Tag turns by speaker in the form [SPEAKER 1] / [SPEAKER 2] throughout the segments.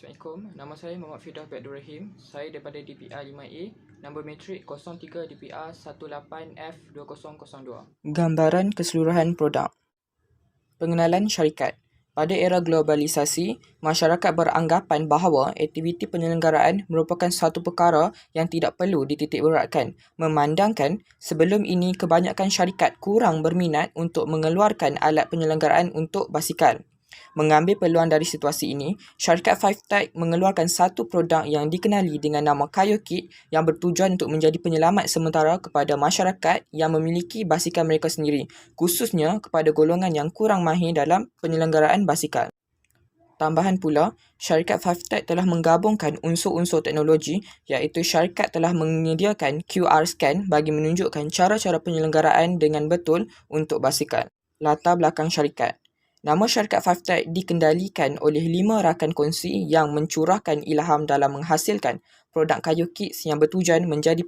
[SPEAKER 1] Assalamualaikum, nama saya Muhammad Firdaus Abdul Rahim. Saya daripada DPR 5A, nombor matrik 03 DPR 18F2002. Gambaran keseluruhan produk. Pengenalan syarikat. Pada era globalisasi, masyarakat beranggapan bahawa aktiviti penyelenggaraan merupakan satu perkara yang tidak perlu dititikberatkan, memandangkan sebelum ini kebanyakan syarikat kurang berminat untuk mengeluarkan alat penyelenggaraan untuk basikal. Mengambil peluang dari situasi ini, syarikat Five Tech mengeluarkan satu produk yang dikenali dengan nama KayoKit yang bertujuan untuk menjadi penyelamat sementara kepada masyarakat yang memiliki basikal mereka sendiri, khususnya kepada golongan yang kurang mahir dalam penyelenggaraan basikal. Tambahan pula, syarikat Five Tech telah menggabungkan unsur-unsur teknologi iaitu syarikat telah menyediakan QR scan bagi menunjukkan cara-cara penyelenggaraan dengan betul untuk basikal. Latar belakang syarikat. Nama syarikat Five Tech dikendalikan oleh 5 rakan kongsi yang mencurahkan ilham dalam menghasilkan produk KayoKit yang bertujuan menjadi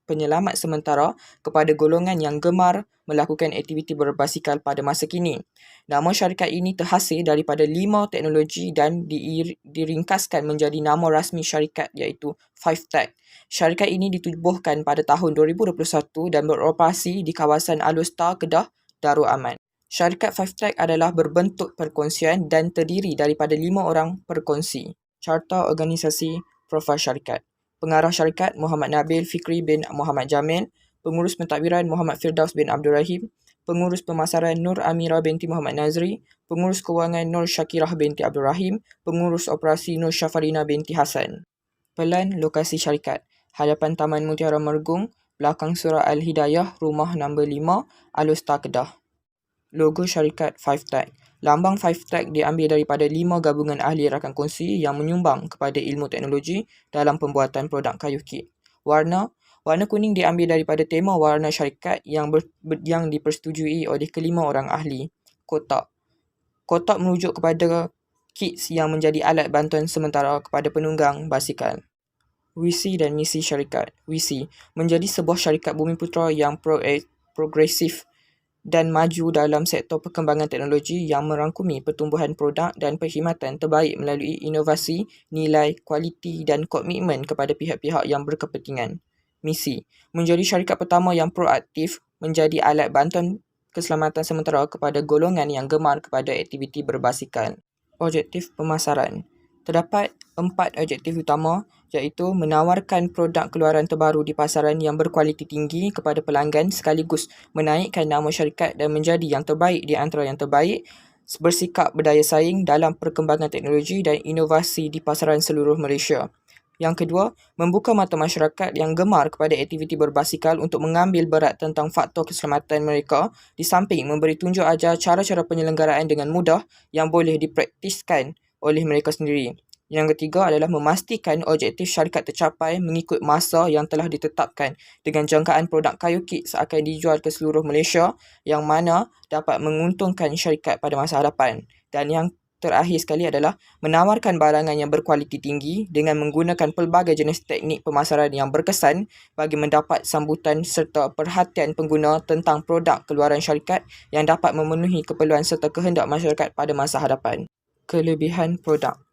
[SPEAKER 1] penyelamat sementara kepada golongan yang gemar melakukan aktiviti berbasikal pada masa kini. Nama syarikat ini terhasil daripada 5 teknologi dan diringkaskan menjadi nama rasmi syarikat iaitu Five Tech. Syarikat ini ditubuhkan pada tahun 2021 dan beroperasi di kawasan Alor Kedah, Darul Aman. Syarikat Five Tech adalah berbentuk perkongsian dan terdiri daripada 5 orang perkongsi. Carta Organisasi Profil Syarikat. Pengarah syarikat Muhammad Nabil Fikri bin Muhammad Jamil, Pengurus Pentadbiran Muhammad Firdaus bin Abdul Rahim, Pengurus Pemasaran Nur Amira binti Muhammad Nazri, Pengurus Kewangan Nur Syakirah binti Abdul Rahim, Pengurus Operasi Nur Syafarina binti Hasan. Pelan lokasi syarikat. Hadapan Taman Mutiara Mergung, belakang Surah Al-Hidayah, rumah nombor 5, Alor Kedah. Logo syarikat Five Tech. Lambang Five Tech diambil daripada 5 gabungan ahli rakan kongsi yang menyumbang kepada ilmu teknologi dalam pembuatan produk KayoKit. Warna kuning diambil daripada tema warna syarikat yang dipersetujui oleh kelima orang ahli. Kotak merujuk kepada kits yang menjadi alat bantuan sementara kepada penunggang basikal. Visi dan misi syarikat. Visi, menjadi sebuah syarikat Bumiputera yang progresif dan maju dalam sektor perkembangan teknologi yang merangkumi pertumbuhan produk dan perkhidmatan terbaik melalui inovasi, nilai, kualiti dan komitmen kepada pihak-pihak yang berkepentingan. Misi, menjadi syarikat pertama yang proaktif menjadi alat bantuan keselamatan sementara kepada golongan yang gemar kepada aktiviti berbasikal. Objektif pemasaran. Terdapat 4 objektif utama iaitu menawarkan produk keluaran terbaru di pasaran yang berkualiti tinggi kepada pelanggan sekaligus menaikkan nama syarikat dan menjadi yang terbaik di antara yang terbaik, bersikap berdaya saing dalam perkembangan teknologi dan inovasi di pasaran seluruh Malaysia. Yang kedua, membuka mata masyarakat yang gemar kepada aktiviti berbasikal untuk mengambil berat tentang faktor keselamatan mereka di samping memberi tunjuk ajar cara-cara penyelenggaraan dengan mudah yang boleh dipraktiskan oleh mereka sendiri. Yang ketiga adalah memastikan objektif syarikat tercapai mengikut masa yang telah ditetapkan dengan jangkaan produk KayoKit akan dijual ke seluruh Malaysia yang mana dapat menguntungkan syarikat pada masa hadapan. Dan yang terakhir sekali adalah menawarkan barangan yang berkualiti tinggi dengan menggunakan pelbagai jenis teknik pemasaran yang berkesan bagi mendapat sambutan serta perhatian pengguna tentang produk keluaran syarikat yang dapat memenuhi keperluan serta kehendak masyarakat pada masa hadapan. Kelebihan produk.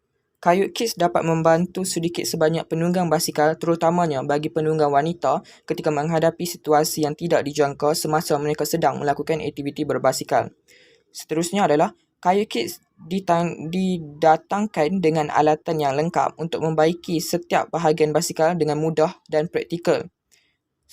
[SPEAKER 1] KayoKit dapat membantu sedikit sebanyak penunggang basikal terutamanya bagi penunggang wanita ketika menghadapi situasi yang tidak dijangka semasa mereka sedang melakukan aktiviti berbasikal. Seterusnya adalah KayoKit didatangkan dengan alatan yang lengkap untuk membaiki setiap bahagian basikal dengan mudah dan praktikal.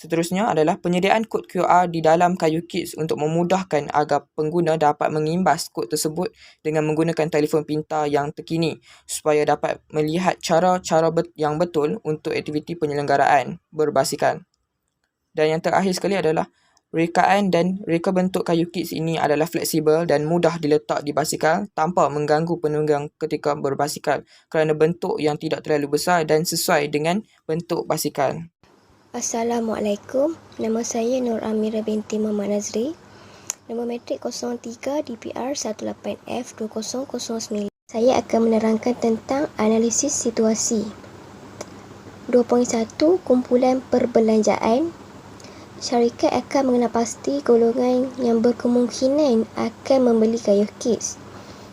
[SPEAKER 1] Seterusnya adalah penyediaan kod QR di dalam KayoKit untuk memudahkan agar pengguna dapat mengimbas kod tersebut dengan menggunakan telefon pintar yang terkini supaya dapat melihat cara-cara yang betul untuk aktiviti penyelenggaraan berbasikal. Dan yang terakhir sekali adalah rekaan dan reka bentuk KayoKit ini adalah fleksibel dan mudah diletak di basikal tanpa mengganggu penunggang ketika berbasikal kerana bentuk yang tidak terlalu besar dan sesuai dengan bentuk basikal.
[SPEAKER 2] Assalamualaikum, nama saya Nur Amira binti Muhammad Nazri, nombor matrik 03 DPR 18F2009. Saya akan menerangkan tentang analisis situasi. 2.1 Kumpulan perbelanjaan. Syarikat akan mengenal pasti golongan yang berkemungkinan akan membeli KayoKit.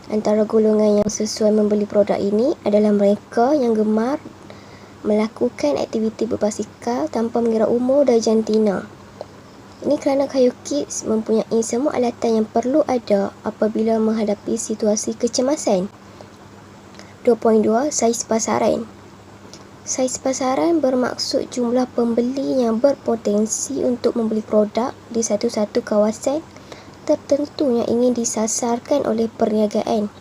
[SPEAKER 2] Antara golongan yang sesuai membeli produk ini adalah mereka yang gemar melakukan aktiviti berbasikal tanpa mengira umur dan jantina. Ini kerana Kayu Kids mempunyai semua alatan yang perlu ada apabila menghadapi situasi kecemasan. 2.2. Saiz pasaran. Saiz pasaran bermaksud jumlah pembeli yang berpotensi untuk membeli produk di satu-satu kawasan tertentu yang ingin disasarkan oleh perniagaan.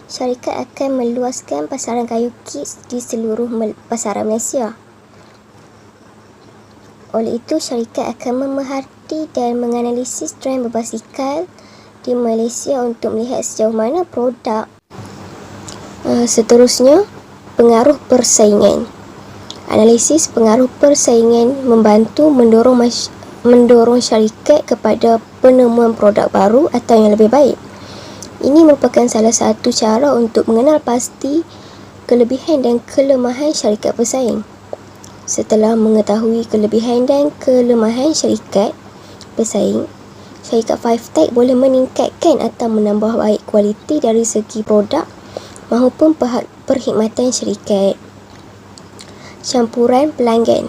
[SPEAKER 2] Syarikat akan meluaskan pasaran Kayu Kids di seluruh pasaran Malaysia. Oleh itu, syarikat akan memerhati dan menganalisis trend berbasikal di Malaysia untuk melihat sejauh mana produk. Seterusnya, pengaruh persaingan. Analisis pengaruh persaingan membantu mendorong syarikat kepada penemuan produk baru atau yang lebih baik. Ini merupakan salah satu cara untuk mengenal pasti kelebihan dan kelemahan syarikat pesaing. Setelah mengetahui kelebihan dan kelemahan syarikat pesaing, syarikat 5Tech boleh meningkatkan atau menambah baik kualiti dari segi produk maupun perkhidmatan syarikat. Campuran pelanggan.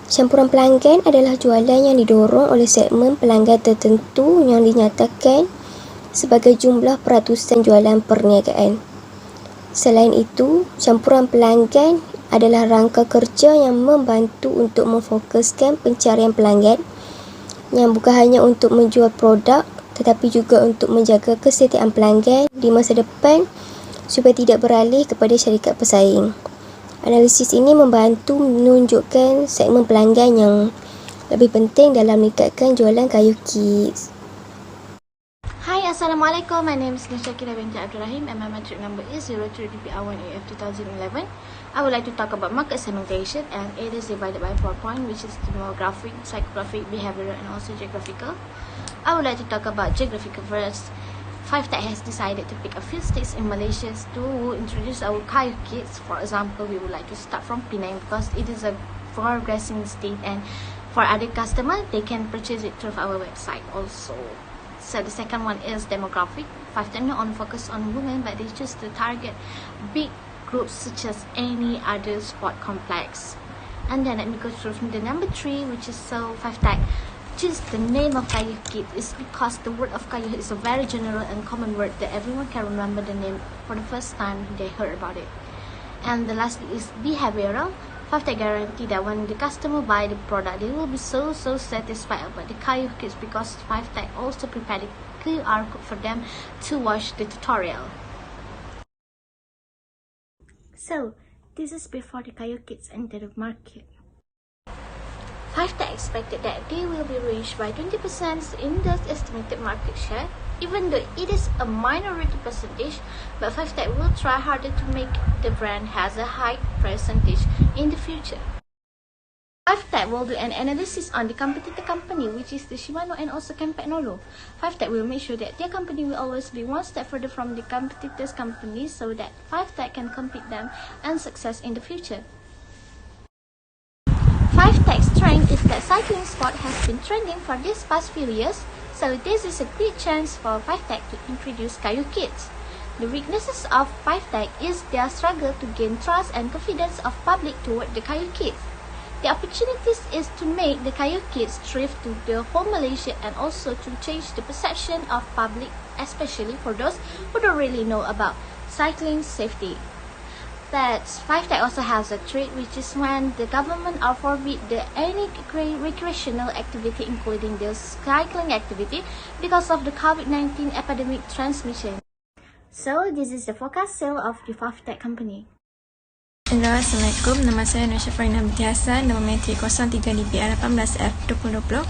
[SPEAKER 2] Campuran pelanggan adalah jualan yang didorong oleh segmen pelanggan tertentu yang dinyatakan sebagai jumlah peratusan jualan perniagaan. Selain itu, campuran pelanggan adalah rangka kerja yang membantu untuk memfokuskan pencarian pelanggan yang bukan hanya untuk menjual produk tetapi juga untuk menjaga kesetiaan pelanggan di masa depan supaya tidak beralih kepada syarikat pesaing. Analisis ini membantu menunjukkan segmen pelanggan yang lebih penting dalam meningkatkan jualan Kayu Kids.
[SPEAKER 3] Hi, Assalamualaikum. My name is Nishakira binti Abdul Rahim and my matric number is 03DPR1AF 2011. I would like to talk about market segmentation, and it is divided by 4 points, which is demographic, psychographic, behavioral and also geographical. I would like to talk about geographical first. 5Tech has decided to pick a few states in Malaysia to introduce our Kayu Kids. For example, we would like to start from Penang because it is a progressing state, and for other customers, they can purchase it through our website also. So the second one is demographic. 5Tech not only focus on women, but they choose to target big groups such as any other sport complex. And then let me go through the number 3, which is 5Tech choose the name of Kayu Kids is because the word of Kayu is a very general and common word that everyone can remember the name for the first time they heard about it. And the last is behavioral. 5Tech guarantee that when the customer buy the product, they will be so satisfied about the Kayu Kids because 5Tech also prepared the QR code for them to watch the tutorial. So, this is before the Kayu Kids enter the market. 5Tech expected that they will be reached by 20% in the estimated market share, even though it is a minority percentage, but 5Tech will try harder to make the brand has a high percentage in the future. 5Tech will do an analysis on the competitor company, which is the Shimano and also Campagnolo. 5Tech will make sure that their company will always be one step further from the competitors' companies so that 5Tech can compete them and success in the future. 5Tech's strength is that cycling sport has been trending for these past few years, so this is a great chance for 5Tech to introduce Kayu Kids. The weaknesses of 5Tech is their struggle to gain trust and confidence of public toward the Kayu Kids. The opportunities is to make the Kayu Kids thrive to the whole Malaysia and also to change the perception of public, especially for those who don't really know about cycling safety. But 5Tech also has a threat, which is when the government forbid any recreational activity, including the cycling activity, because of the COVID-19 epidemic transmission. So, this is the forecast sale of the 5Tech company.
[SPEAKER 4] Hello, Assalamualaikum. Nama saya Nur Syafrina binti Hassan, nama matrik 03DPR 18F 2020.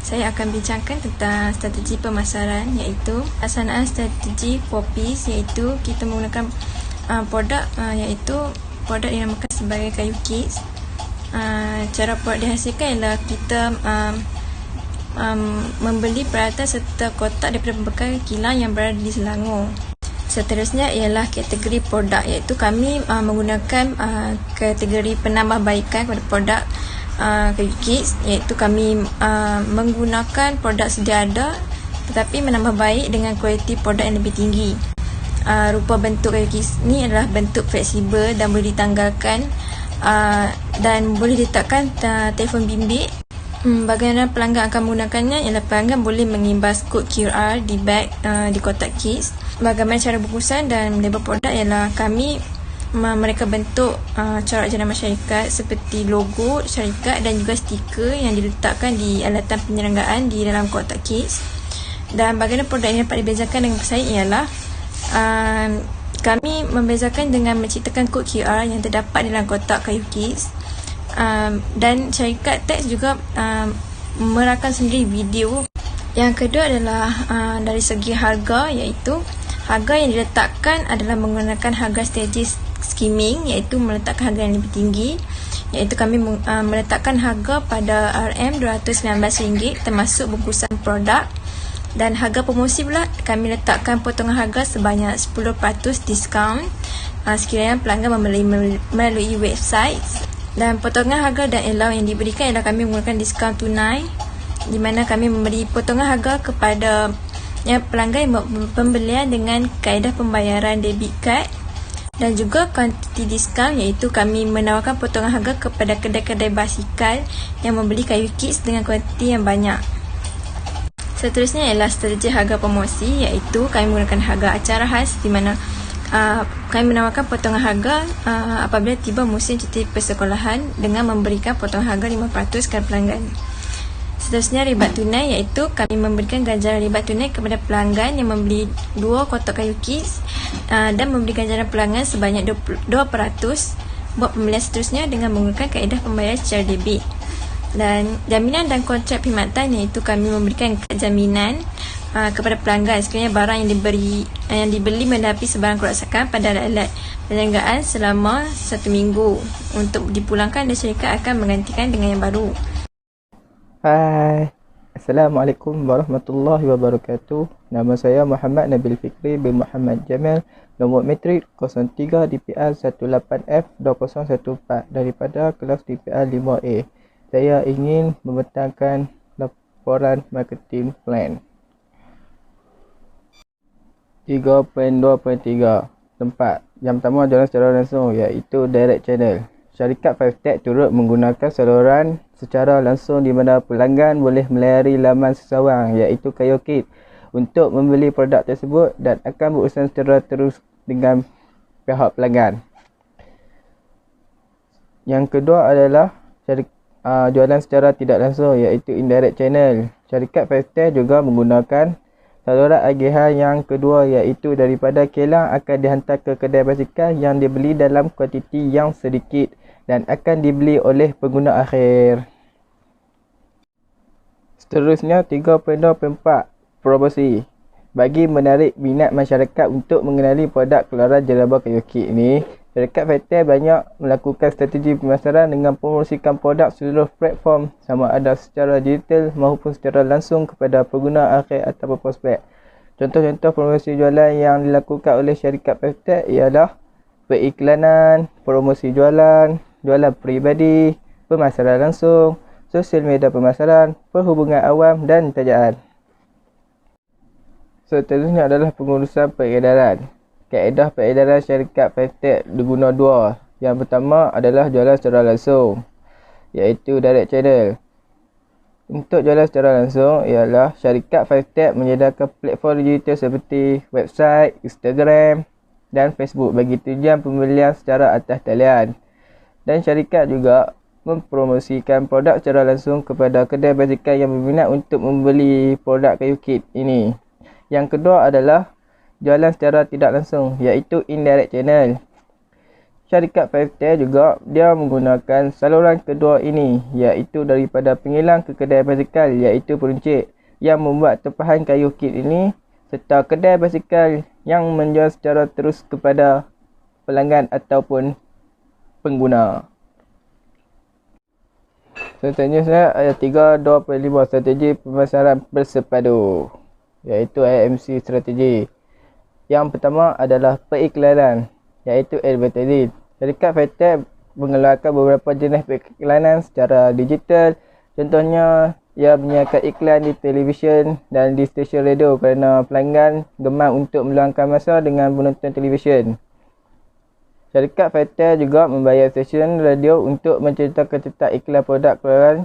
[SPEAKER 4] Saya akan bincangkan tentang strategi pemasaran, iaitu pelaksanaan strategi 4Ps, iaitu kita menggunakan produk iaitu produk yang dinamakan sebagai Kayu Kids. Cara produk dihasilkan ialah kita membeli peralatan serta kotak daripada pembekal kilang yang berada di Selangor. Seterusnya ialah kategori produk, iaitu kami menggunakan kategori penambahbaikan kepada produk Kayu Kids, iaitu kami menggunakan produk sedia ada tetapi menambah baik dengan kualiti produk yang lebih tinggi. Rupa bentuk kayu kikis ni adalah bentuk fleksibel dan boleh ditanggalkan dan boleh diletakkan telefon bimbit. Bagaimana pelanggan akan menggunakannya ialah pelanggan boleh mengimbas kod QR di beg di kotak kits. Bagaimana cara bungkusan dan label produk ialah kami mereka bentuk corak jenama syarikat seperti logo syarikat dan juga stiker yang diletakkan di alatan penyelenggaraan di dalam kotak kits. Dan bagaimana produk ini dapat dibezakan dengan pesaing ialah kami membezakan dengan menciptakan kod QR yang terdapat dalam kotak kayu kits. Dan syarikat teks juga merakam sendiri video. Yang kedua adalah dari segi harga, iaitu harga yang diletakkan adalah menggunakan harga strategis skimming, iaitu meletakkan harga yang lebih tinggi, iaitu kami meletakkan harga pada RM219 termasuk bungkusan produk. Dan harga promosi pula kami letakkan potongan harga sebanyak 10% diskaun sekiranya pelanggan membeli melalui website. Dan potongan harga dan allow yang diberikan ialah kami menggunakan diskaun tunai, di mana kami memberi potongan harga kepada pelanggan yang pembelian dengan kaedah pembayaran debit card, dan juga kuantiti diskaun, iaitu kami menawarkan potongan harga kepada kedai-kedai basikal yang membeli kayu kits dengan kuantiti yang banyak. Seterusnya ialah strategi harga promosi, iaitu kami menggunakan harga acara khas, di mana kami menawarkan potongan harga apabila tiba musim cuti persekolahan dengan memberikan potongan harga 5% kepada pelanggan. Seterusnya ribat tunai, iaitu kami memberikan ganjaran ribat tunai kepada pelanggan yang membeli 2 kotak kayu kits dan memberi ganjaran pelanggan sebanyak 2% buat pembelian seterusnya dengan menggunakan kaedah pembayaran secara debit. Dan jaminan dan kontrak perkhidmatan, iaitu kami memberikan jaminan kepada pelanggan sekiranya barang yang dibeli mendapat sebarang kerosakan pada alat perniagaan selama 1 minggu untuk dipulangkan, dan syarikat akan menggantikan dengan yang baru.
[SPEAKER 5] Hai, Assalamualaikum warahmatullahi wabarakatuh. Nama saya Muhammad Nabil Fikri bin Muhammad Jamil, nombor metrik 03 DPR 18F2014 daripada kelas DPR 5A. Saya ingin membentangkan laporan marketing plan. 3.2.3 tempat. Yang pertama jalan secara langsung, iaitu direct channel. Syarikat 5Tech turut menggunakan saluran secara langsung di mana pelanggan boleh melayari laman sesawang, iaitu KayoKit, untuk membeli produk tersebut dan akan berurusan secara terus dengan pihak pelanggan. Yang kedua adalah jualan secara tidak langsung, iaitu indirect channel. Syarikat 5Tech juga menggunakan saluran agihan yang kedua, iaitu daripada kilang akan dihantar ke kedai basikal yang dibeli dalam kuantiti yang sedikit dan akan dibeli oleh pengguna akhir. Seterusnya 3.2.4 promosi. Bagi menarik minat masyarakat untuk mengenali produk keluaran Jelaba KayoKit ini, syarikat 5Tech banyak melakukan strategi pemasaran dengan promosikan produk seluruh platform, sama ada secara digital maupun secara langsung kepada pengguna akhir atau prospek. Contoh-contoh promosi jualan yang dilakukan oleh syarikat 5Tech ialah periklanan, promosi jualan, jualan peribadi, pemasaran langsung, sosial media pemasaran, perhubungan awam dan tajaan. Seterusnya adalah pengurusan peredaran. Kaedah peredaran syarikat 5Tech diguna dua. Yang pertama adalah jualan secara langsung, iaitu direct channel. Untuk jualan secara langsung ialah syarikat 5Tech menyediakan platform digital seperti website, Instagram dan Facebook bagi tujuan pembelian secara atas talian. Dan syarikat juga mempromosikan produk secara langsung kepada kedai basikal yang berminat untuk membeli produk KayoKit ini. Yang kedua adalah jualan secara tidak langsung, iaitu indirect channel. Syarikat 5Tech juga dia menggunakan saluran kedua ini, iaitu daripada pengilang ke kedai basikal, iaitu peruncit yang membuat tempahan KayoKit ini, serta kedai basikal yang menjual secara terus kepada pelanggan ataupun pengguna. Seterusnya ayat 3.2.5 strategi pemasaran bersepadu, iaitu IMC strategi. Yang pertama adalah periklanan, iaitu advertising. Syarikat 5Tech mengeluarkan beberapa jenis periklanan secara digital. Contohnya ia menyiarkan iklan di televisyen dan di stesen radio kerana pelanggan gemar untuk meluangkan masa dengan menonton televisyen. Syarikat Fairtel juga membayar stesen radio untuk menceritakan tentang iklan produk keluaran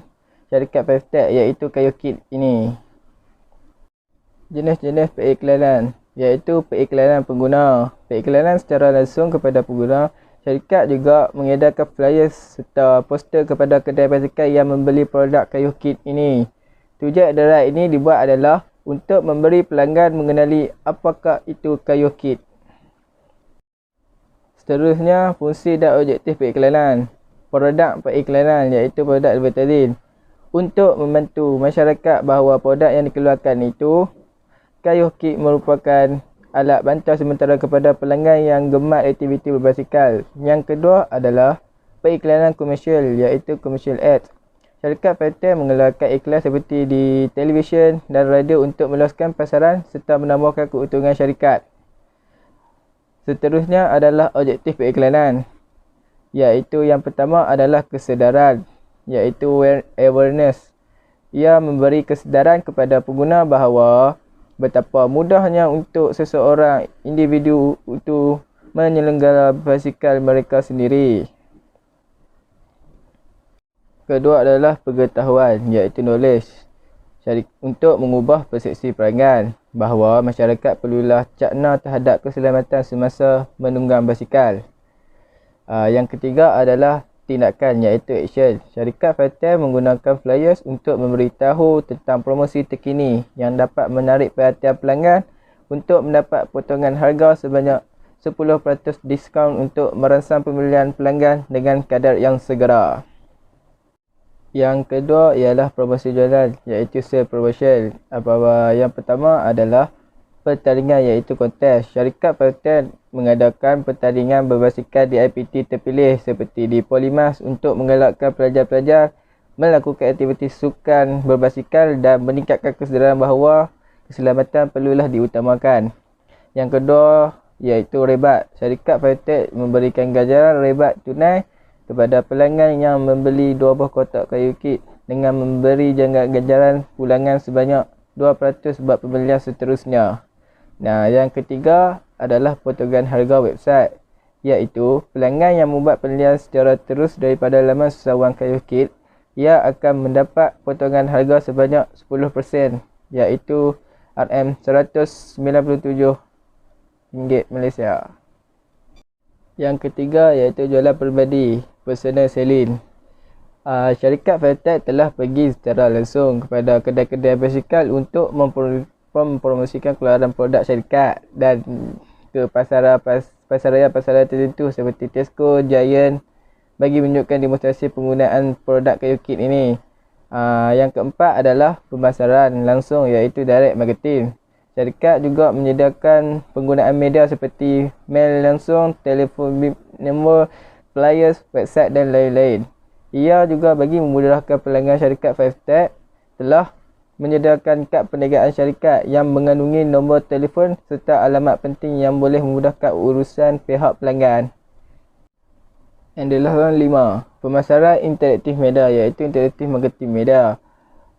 [SPEAKER 5] syarikat Fairtel iaitu kayu kit ini. Jenis-jenis periklanan iaitu periklanan pengguna. Periklanan secara langsung kepada pengguna. Syarikat juga mengedarkan flyers serta poster kepada kedai basikal yang membeli produk kayu kit ini. Tujuan edaran ini dibuat adalah untuk memberi pelanggan mengenali apakah itu kayu kit. Seterusnya, fungsi dan objektif periklanan. Produk periklanan iaitu produk advertising. Untuk membantu masyarakat bahawa produk yang dikeluarkan itu kayu kit merupakan alat bantuan sementara kepada pelanggan yang gemar aktiviti berbasikal. Yang kedua adalah periklanan komersial iaitu commercial ads. Syarikat Fairtel mengeluarkan iklan seperti di televisyen dan radio untuk meluaskan pasaran serta menambahkan keuntungan syarikat. Seterusnya adalah objektif periklanan iaitu yang pertama adalah kesedaran iaitu awareness. Ia memberi kesedaran kepada pengguna bahawa betapa mudahnya untuk seseorang individu untuk menyelenggara basikal mereka sendiri. Kedua adalah pengetahuan iaitu knowledge. Untuk mengubah persepsi pelanggan bahawa masyarakat perlulah cakna terhadap keselamatan semasa menunggang basikal. Yang ketiga adalah tindakan iaitu action. Syarikat Fairtel menggunakan flyers untuk memberitahu tentang promosi terkini yang dapat menarik perhatian pelanggan untuk mendapat potongan harga sebanyak 10% diskaun untuk merangsang pembelian pelanggan dengan kadar yang segera. Yang kedua ialah promosi jualan iaitu sale promotion. Yang pertama adalah pertandingan iaitu kontes. Syarikat Fairtel mengadakan pertandingan berbasikal di IPT terpilih seperti di Polimas untuk menggalakkan pelajar-pelajar melakukan aktiviti sukan berbasikal dan meningkatkan kesedaran bahawa keselamatan perlulah diutamakan. Yang kedua iaitu rebat. Syarikat Fairtel memberikan ganjaran rebat tunai kepada pelanggan yang membeli 2 buah kotak kayu kit dengan memberi ganjaran pulangan sebanyak 2% buat pembelian seterusnya. Yang ketiga adalah potongan harga website iaitu pelanggan yang membuat pembelian secara terus daripada laman sesawan kayu kit ia akan mendapat potongan harga sebanyak 10% iaitu RM197 Malaysia. Yang ketiga iaitu jualan peribadi, personal selling. Syarikat Fairtel telah pergi secara langsung kepada kedai-kedai basikal untuk mempromosikan keluaran produk syarikat dan ke pasaran tertentu seperti Tesco, Giant bagi menunjukkan demonstrasi penggunaan produk kayu kit ini. Yang keempat adalah pemasaran langsung iaitu direct marketing. Syarikat juga menyediakan penggunaan media seperti mail langsung, telefon nombor, flyers, website dan lain-lain. Ia juga bagi memudahkan pelanggan syarikat Fairtel telah menyediakan kad perniagaan syarikat yang mengandungi nombor telefon serta alamat penting yang boleh memudahkan urusan pihak pelanggan. Yang adalah 5. Pemasaran interaktif media iaitu interaktif marketing media.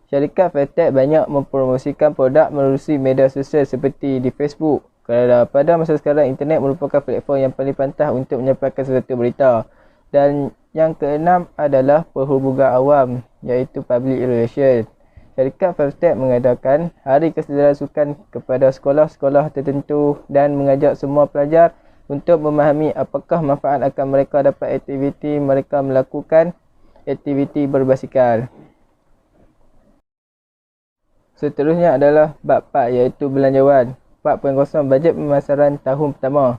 [SPEAKER 5] Syarikat Fairtel banyak mempromosikan produk melalui media sosial seperti di Facebook. Kerana pada masa sekarang internet merupakan platform yang paling pantas untuk menyampaikan sesuatu berita. Dan yang keenam adalah perhubungan awam iaitu public relations. Syarikat Fairtel mengadakan hari kesedaran sukan kepada sekolah-sekolah tertentu dan mengajak semua pelajar untuk memahami apakah manfaat akan mereka dapat aktiviti mereka melakukan aktiviti berbasikal. Seterusnya adalah bab 4 iaitu belanjawan. 4.0 Bajet pemasaran tahun pertama.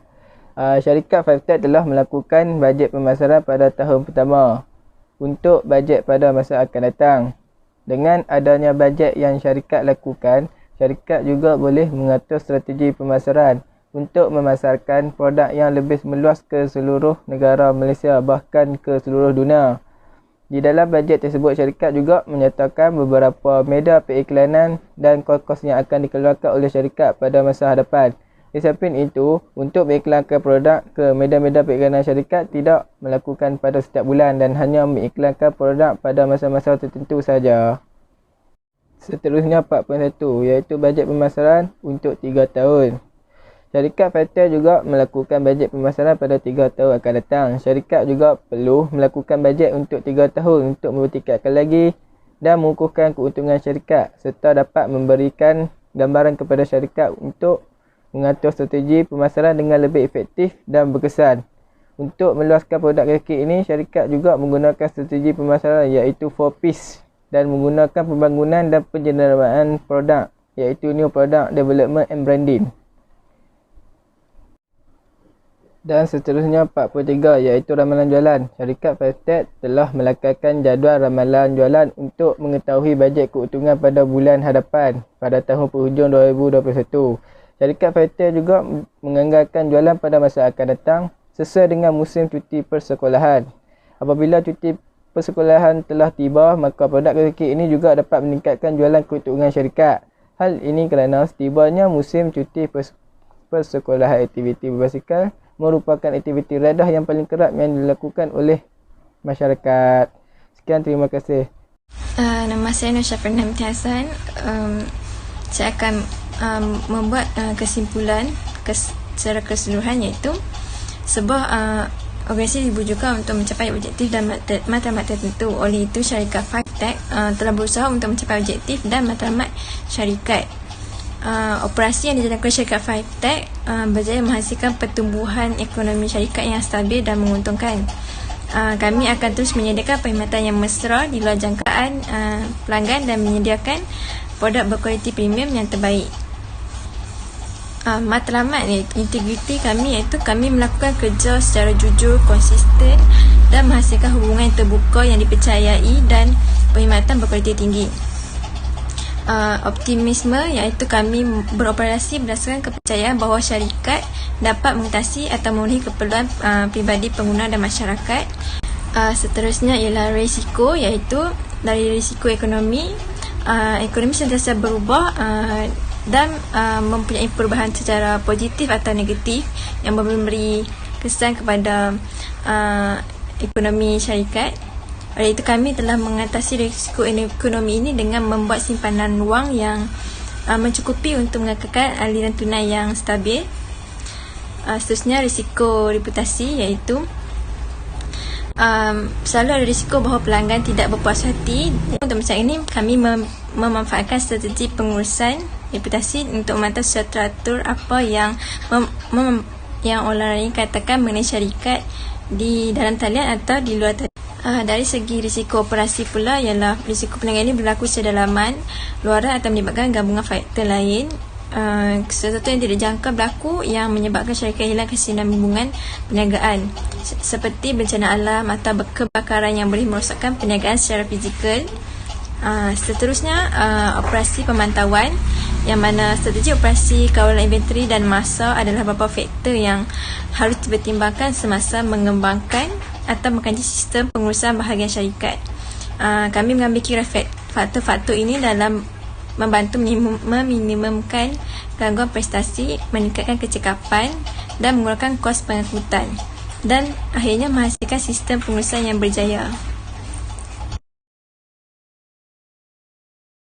[SPEAKER 5] Syarikat Fairtel telah melakukan bajet pemasaran pada tahun pertama untuk bajet pada masa akan datang. Dengan adanya bajet yang syarikat lakukan, syarikat juga boleh mengatur strategi pemasaran untuk memasarkan produk yang lebih meluas ke seluruh negara Malaysia bahkan ke seluruh dunia. Di dalam bajet tersebut, syarikat juga menyatakan beberapa media periklanan dan kos-kos yang akan dikeluarkan oleh syarikat pada masa hadapan. Di samping itu, untuk mengiklankan produk ke media-media periklanan, syarikat tidak melakukan pada setiap bulan dan hanya mengiklankan produk pada masa-masa tertentu sahaja. Seterusnya 4.1 iaitu bajet pemasaran untuk 3 tahun. Syarikat Fatel juga melakukan bajet pemasaran pada 3 tahun akan datang. Syarikat juga perlu melakukan bajet untuk 3 tahun untuk mempertingkatkan lagi dan mengukuhkan keuntungan syarikat serta dapat memberikan gambaran kepada syarikat untuk mengatur strategi pemasaran dengan lebih efektif dan berkesan. Untuk meluaskan produk kaki ini, syarikat juga menggunakan strategi pemasaran iaitu 4Ps dan menggunakan pembangunan dan penjenderaan produk iaitu New Product Development and Branding. Dan seterusnya 43 iaitu ramalan jualan. Syarikat Fatel telah melakarkan jadual ramalan jualan untuk mengetahui bajet keuntungan pada bulan hadapan pada tahun penghujung 2021. Syarikat Fatel juga menganggarkan jualan pada masa akan datang sesuai dengan musim cuti persekolahan. Apabila cuti persekolahan telah tiba, maka produk kaki ini juga dapat meningkatkan jualan keuntungan syarikat. Hal ini kerana setibanya musim cuti persekolahan, aktiviti berbasikal merupakan aktiviti redah yang paling kerap yang dilakukan oleh masyarakat. Sekian, terima kasih.
[SPEAKER 4] Nama saya Nur Syafrina binti Hassan. Saya akan membuat kesimpulan secara keseluruhan iaitu sebuah organisasi dibujukan untuk mencapai objektif dan matlamat tertentu. Oleh itu, syarikat Fatel telah berusaha untuk mencapai objektif dan matlamat syarikat. Operasi yang dijalankan syarikat Fatel berjaya menghasilkan pertumbuhan ekonomi syarikat yang stabil dan menguntungkan. Kami akan terus menyediakan perkhidmatan yang mesra di luar jangkaan pelanggan dan menyediakan produk berkualiti premium yang terbaik. Matlamat integriti kami iaitu kami melakukan kerja secara jujur, konsisten dan menghasilkan hubungan yang terbuka yang dipercayai dan perkhidmatan berkualiti tinggi. Optimisme iaitu kami beroperasi berdasarkan kepercayaan bahawa syarikat dapat mengatasi atau memenuhi keperluan pribadi pengguna dan masyarakat. Seterusnya ialah risiko iaitu dari risiko ekonomi. Ekonomi sentiasa berubah dan mempunyai perubahan secara positif atau negatif yang memberi kesan kepada ekonomi syarikat. Oleh itu, kami telah mengatasi risiko ekonomi ini dengan membuat simpanan wang yang mencukupi untuk mengekalkan aliran tunai yang stabil. Seterusnya, risiko reputasi iaitu selalu ada risiko bahawa pelanggan tidak berpuas hati. Untuk macam ini, kami memanfaatkan strategi pengurusan reputasi untuk memantau secara teratur apa yang orang lain katakan mengenai syarikat di dalam talian atau di luar talian. Dari segi risiko operasi pula ialah risiko pelanggan ini berlaku secara dalaman, luaran atau melibatkan gabungan faktor lain. Sesuatu yang tidak dijangka berlaku yang menyebabkan syarikat hilang kesinambungan perniagaan seperti bencana alam atau kebakaran yang boleh merosakkan perniagaan secara fizikal. Seterusnya, operasi pemantauan yang mana strategi operasi kawalan inventory dan masa adalah beberapa faktor yang harus dipertimbangkan semasa mengembangkan atau mengkaji sistem pengurusan bahagian syarikat. Kami mengambil kira faktor-faktor ini dalam membantu meminimumkan gangguan prestasi, meningkatkan kecekapan dan mengurangkan kos pengangkutan dan akhirnya menghasilkan sistem pengurusan yang berjaya.